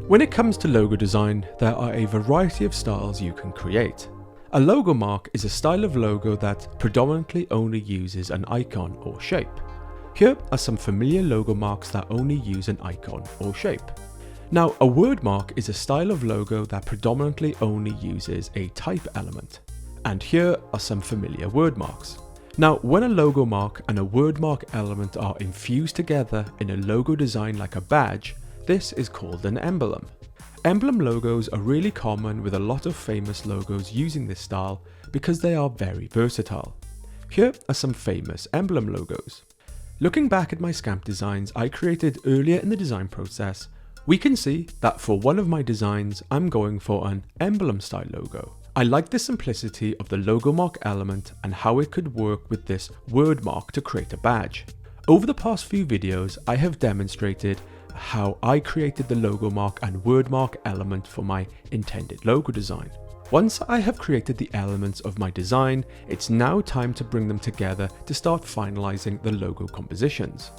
When it comes to logo design, there are a variety of styles you can create. A logo mark is a style of logo that predominantly only uses an icon or shape. Here are some familiar logo marks that only use an icon or shape. Now, a word mark is a style of logo that predominantly only uses a type element. And here are some familiar word marks. Now, when a logo mark and a word mark element are infused together in a logo design like a badge, this is called an emblem. Emblem logos are really common with a lot of famous logos using this style because they are very versatile. Here are some famous emblem logos. Looking back at my scamp designs I created earlier in the design process, we can see that for one of my designs I'm going for an emblem style logo. I like the simplicity of the logo mark element and how it could work with this word mark to create a badge. Over the past few videos I have demonstrated how I created the logo mark and word mark element for my intended logo design. Once I have created the elements of my design, it's now time to bring them together to start finalizing the logo compositions.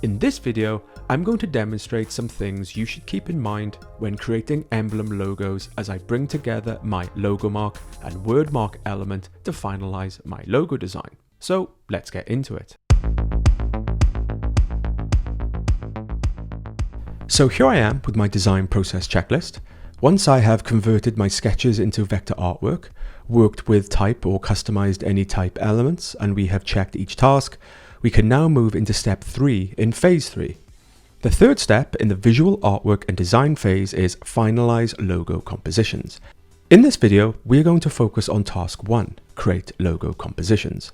In this video, I'm going to demonstrate some things you should keep in mind when creating emblem logos as I bring together my logo mark and word mark element to finalize my logo design. So let's get into it. So here I am with my design process checklist. Once I have converted my sketches into vector artwork, worked with type or customized any type elements, and we have checked each task, we can now move into step 3 in phase 3. The third step in the visual artwork and design phase is finalize logo compositions. In this video, we're going to focus on task 1, create logo compositions.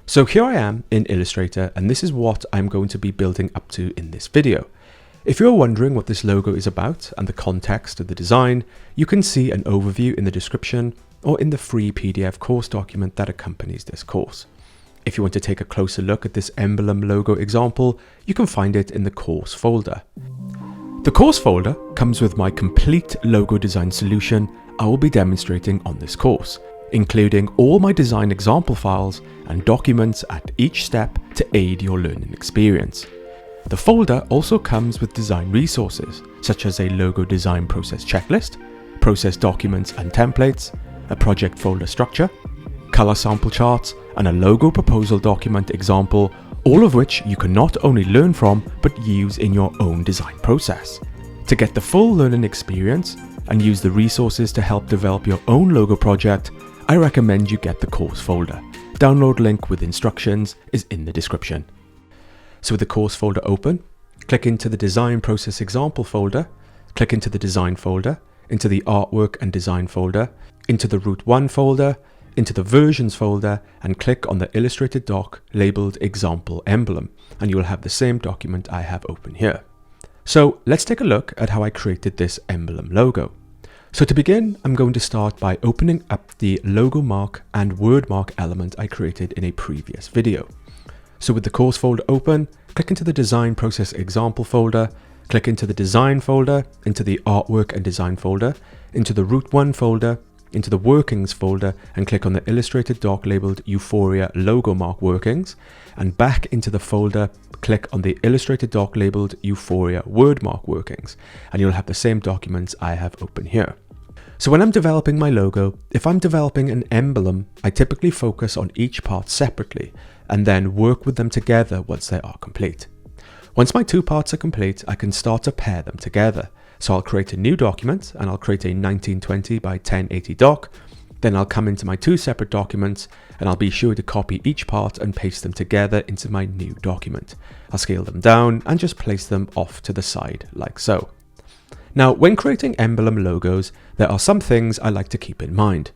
So here I am in Illustrator, and this is what I'm going to be building up to in this video. If you're wondering what this logo is about and the context of the design, you can see an overview in the description or in the free PDF course document that accompanies this course. If you want to take a closer look at this emblem logo example, you can find it in the course folder. The course folder comes with my complete logo design solution I will be demonstrating on this course, including all my design example files and documents at each step to aid your learning experience. The folder also comes with design resources, such as a logo design process checklist, process documents and templates, a project folder structure, color sample charts, and a logo proposal document example, all of which you can not only learn from, but use in your own design process. To get the full learning experience and use the resources to help develop your own logo project, I recommend you get the course folder. Download link with instructions is in the description. So with the course folder open, click into the design process example folder, click into the design folder, into the artwork and design folder, into the root 1 folder, into the versions folder, and click on the illustrated doc labeled example emblem, and you will have the same document I have open here. So let's take a look at how I created this emblem logo. So to begin, I'm going to start by opening up the logo mark and word mark element I created in a previous video. So with the course folder open, click into the design process example folder, click into the design folder, into the artwork and design folder, into the root 1 folder, into the workings folder, and click on the illustrated doc labeled Euphoria logo mark workings, and back into the folder, click on the illustrated doc labeled Euphoria word mark workings, and you'll have the same documents I have open here. So when I'm developing my logo, if I'm developing an emblem, I typically focus on each part separately and then work with them together once they are complete. Once my two parts are complete, I can start to pair them together. So I'll create a new document and I'll create a 1920 by 1080 doc. Then I'll come into my two separate documents and I'll be sure to copy each part and paste them together into my new document. I'll scale them down and just place them off to the side like so. Now, when creating emblem logos, there are some things I like to keep in mind.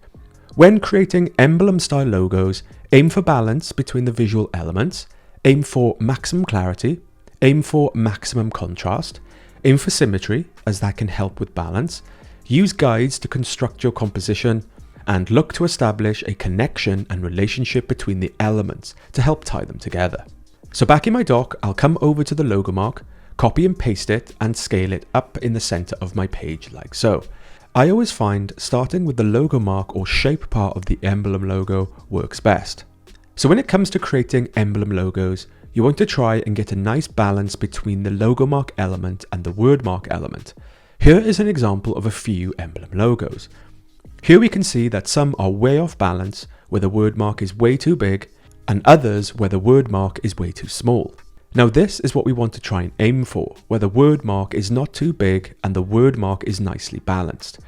When creating emblem style logos, aim for balance between the visual elements, aim for maximum clarity, aim for maximum contrast, aim for symmetry as that can help with balance, use guides to construct your composition, and look to establish a connection and relationship between the elements to help tie them together. So back in my doc, I'll come over to the logo mark, copy and paste it and scale it up in the center of my page like so. I always find starting with the logo mark or shape part of the emblem logo works best. So when it comes to creating emblem logos, you want to try and get a nice balance between the logo mark element and the word mark element. Here is an example of a few Emblem logos. Here we can see that some are way off balance, where the word mark is way too big, and others where the word mark is way too small. Now this is what we want to try and aim for, where the word mark is not too big and the word mark is nicely balanced.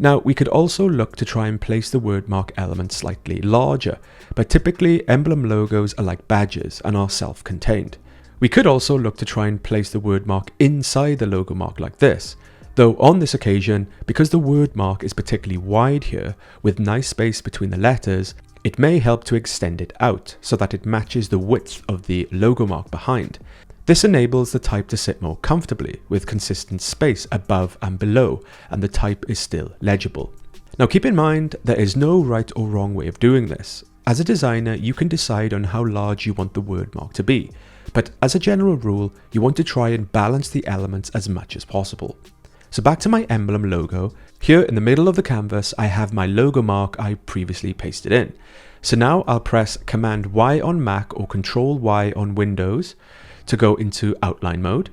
Now we could also look to try and place the word mark element slightly larger, but typically Emblem logos are like badges and are self-contained. We could also look to try and place the word mark inside the logo mark like this, though on this occasion, because the word mark is particularly wide here, with nice space between the letters, it may help to extend it out so that it matches the width of the logo mark behind. This enables the type to sit more comfortably with consistent space above and below, and the type is still legible. Now keep in mind, there is no right or wrong way of doing this. As a designer, you can decide on how large you want the word mark to be, but as a general rule, you want to try and balance the elements as much as possible. So back to my Emblem logo, here in the middle of the canvas I have my logo mark I previously pasted in. So now I'll press Command Y on Mac or Control Y on Windows to go into outline mode.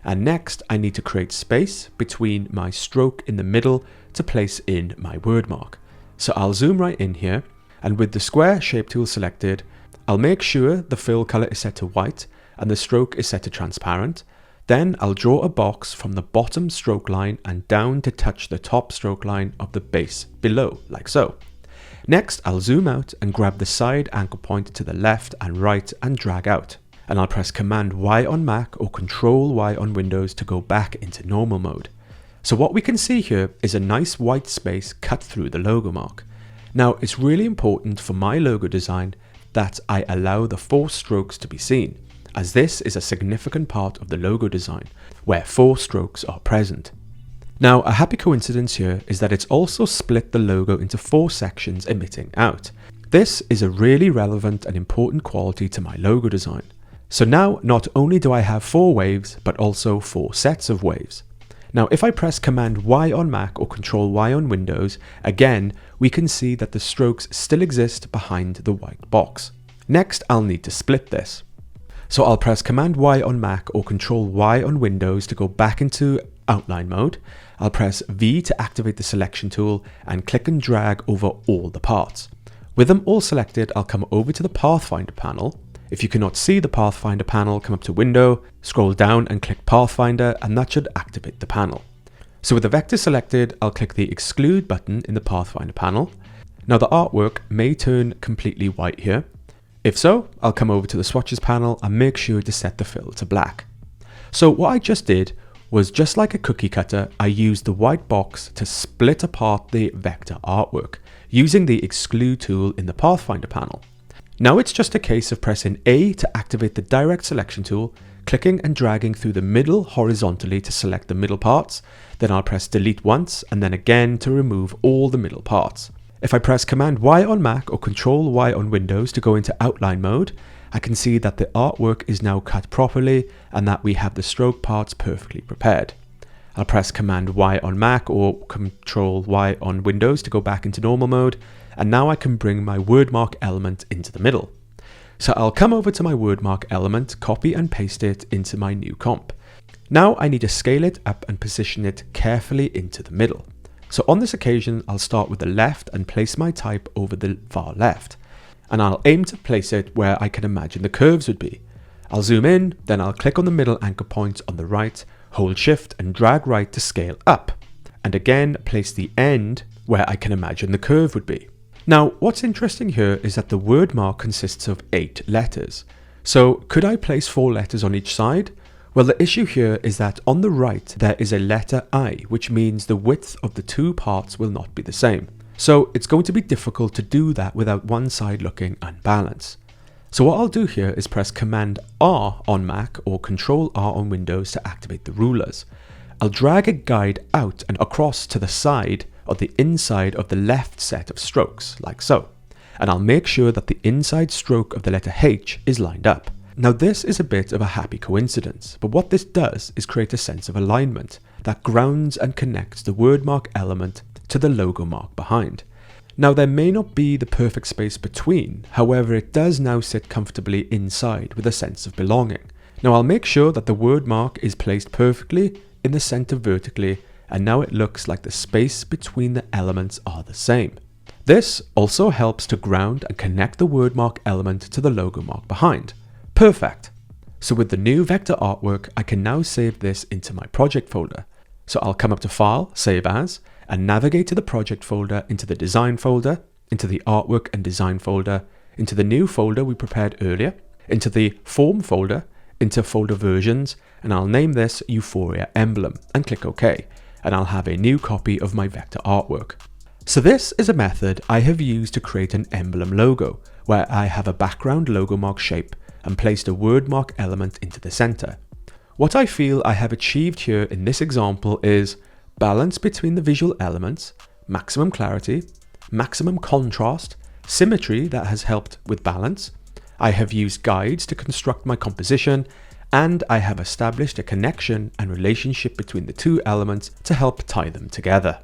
And next I need to create space between my stroke in the middle to place in my word mark. So I'll zoom right in here, and with the square shape tool selected, I'll make sure the fill color is set to white and the stroke is set to transparent. Then I'll draw a box from the bottom stroke line and down to touch the top stroke line of the base below, like so. Next, I'll zoom out and grab the side anchor point to the left and right and drag out. And I'll press Command Y on Mac or Control Y on Windows to go back into normal mode. So what we can see here is a nice white space cut through the logo mark. Now it's really important for my logo design that I allow the 4 strokes to be seen, as this is a significant part of the logo design, where 4 strokes are present. Now a happy coincidence here is that it's also split the logo into 4 sections emitting out. This is a really relevant and important quality to my logo design. So now not only do I have 4 waves, but also 4 sets of waves. Now if I press Command Y on Mac or Control Y on Windows, again we can see that the strokes still exist behind the white box. Next I'll need to split this. So I'll press Command Y on Mac or Control Y on Windows to go back into outline mode. I'll press V to activate the selection tool and click and drag over all the parts. With them all selected, I'll come over to the Pathfinder panel. If you cannot see the Pathfinder panel, come up to Window, scroll down and click Pathfinder, and that should activate the panel. So with the vector selected, I'll click the Exclude button in the Pathfinder panel. Now the artwork may turn completely white here. If so, I'll come over to the Swatches panel and make sure to set the fill to black. So what I just did was, just like a cookie cutter, I used the white box to split apart the vector artwork using the Exclude tool in the Pathfinder panel. Now it's just a case of pressing A to activate the direct selection tool, clicking and dragging through the middle horizontally to select the middle parts. Then I'll press delete once and then again to remove all the middle parts. If I press Command Y on Mac or Control Y on Windows to go into outline mode, I can see that the artwork is now cut properly and that we have the stroke parts perfectly prepared. I'll press Command Y on Mac or Control Y on Windows to go back into normal mode, and now I can bring my word mark element into the middle. So I'll come over to my word mark element, copy and paste it into my new comp. Now I need to scale it up and position it carefully into the middle. So on this occasion, I'll start with the left and place my type over the far left. And I'll aim to place it where I can imagine the curves would be. I'll zoom in, then I'll click on the middle anchor point on the right, hold shift and drag right to scale up. And again, place the end where I can imagine the curve would be. Now, what's interesting here is that the word mark consists of 8 letters. So could I place 4 letters on each side? Well, the issue here is that on the right, there is a letter I, which means the width of the 2 parts will not be the same. So it's going to be difficult to do that without one side looking unbalanced. So what I'll do here is press Command R on Mac or Control R on Windows to activate the rulers. I'll drag a guide out and across to the side or the inside of the left set of strokes, like so. And I'll make sure that the inside stroke of the letter H is lined up. Now this is a bit of a happy coincidence, but what this does is create a sense of alignment that grounds and connects the word mark element to the logo mark behind. Now there may not be the perfect space between, however it does now sit comfortably inside with a sense of belonging. Now I'll make sure that the word mark is placed perfectly in the center vertically, and now it looks like the space between the elements are the same. This also helps to ground and connect the wordmark element to the logo mark behind. Perfect! So with the new vector artwork, I can now save this into my project folder. So I'll come up to File, Save As, and navigate to the project folder, into the design folder, into the artwork and design folder, into the new folder we prepared earlier, into the form folder, into folder versions, and I'll name this Euphoria Emblem and click OK, and I'll have a new copy of my vector artwork. So this is a method I have used to create an emblem logo, where I have a background logo mark shape and placed a word mark element into the center. What I feel I have achieved here in this example is balance between the visual elements, maximum clarity, maximum contrast, symmetry that has helped with balance. I have used guides to construct my composition, and I have established a connection and relationship between the two elements to help tie them together.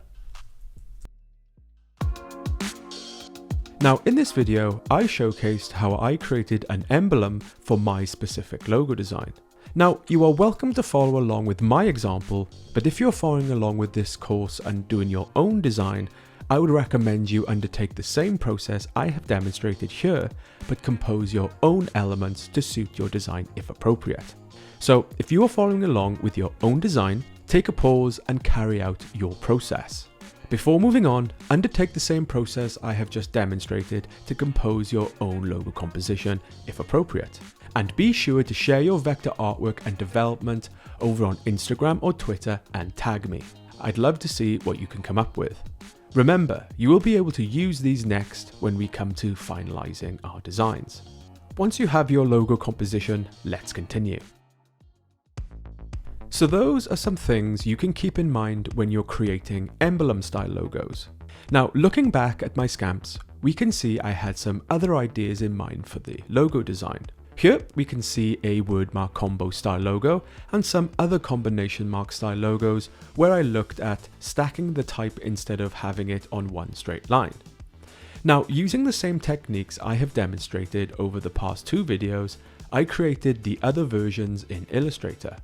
Now in this video, I showcased how I created an emblem for my specific logo design. Now you are welcome to follow along with my example, but if you're following along with this course and doing your own design, I would recommend you undertake the same process I have demonstrated here, but compose your own elements to suit your design if appropriate. So if you are following along with your own design, take a pause and carry out your process. Before moving on, undertake the same process I have just demonstrated to compose your own logo composition if appropriate. And be sure to share your vector artwork and development over on Instagram or Twitter and tag me. I'd love to see what you can come up with. Remember, you will be able to use these next when we come to finalizing our designs. Once you have your logo composition, let's continue. So those are some things you can keep in mind when you're creating emblem style logos. Now looking back at my scamps, we can see I had some other ideas in mind for the logo design. Here we can see a wordmark combo style logo and some other combination mark style logos where I looked at stacking the type instead of having it on one straight line. Now using the same techniques I have demonstrated over the past two videos, I created the other versions in Illustrator.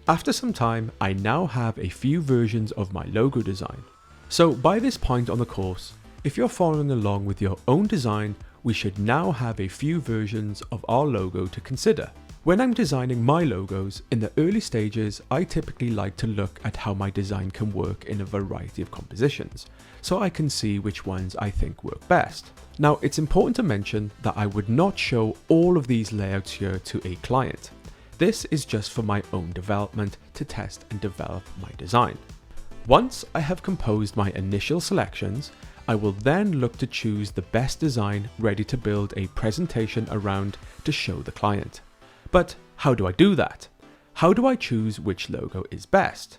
After some time, I now have a few versions of my logo design. So by this point on the course, if you're following along with your own design, we should now have a few versions of our logo to consider. When I'm designing my logos, in the early stages, I typically like to look at how my design can work in a variety of compositions, so I can see which ones I think work best. Now, it's important to mention that I would not show all of these layouts here to a client. This is just for my own development to test and develop my design. Once I have composed my initial selections, I will then look to choose the best design ready to build a presentation around to show the client. But how do I do that? How do I choose which logo is best?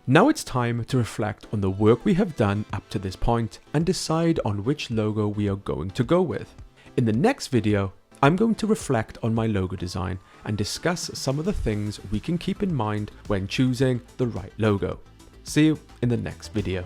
Now it's time to reflect on the work we have done up to this point and decide on which logo we are going to go with. In the next video, I'm going to reflect on my logo design and discuss some of the things we can keep in mind when choosing the right logo. See you in the next video.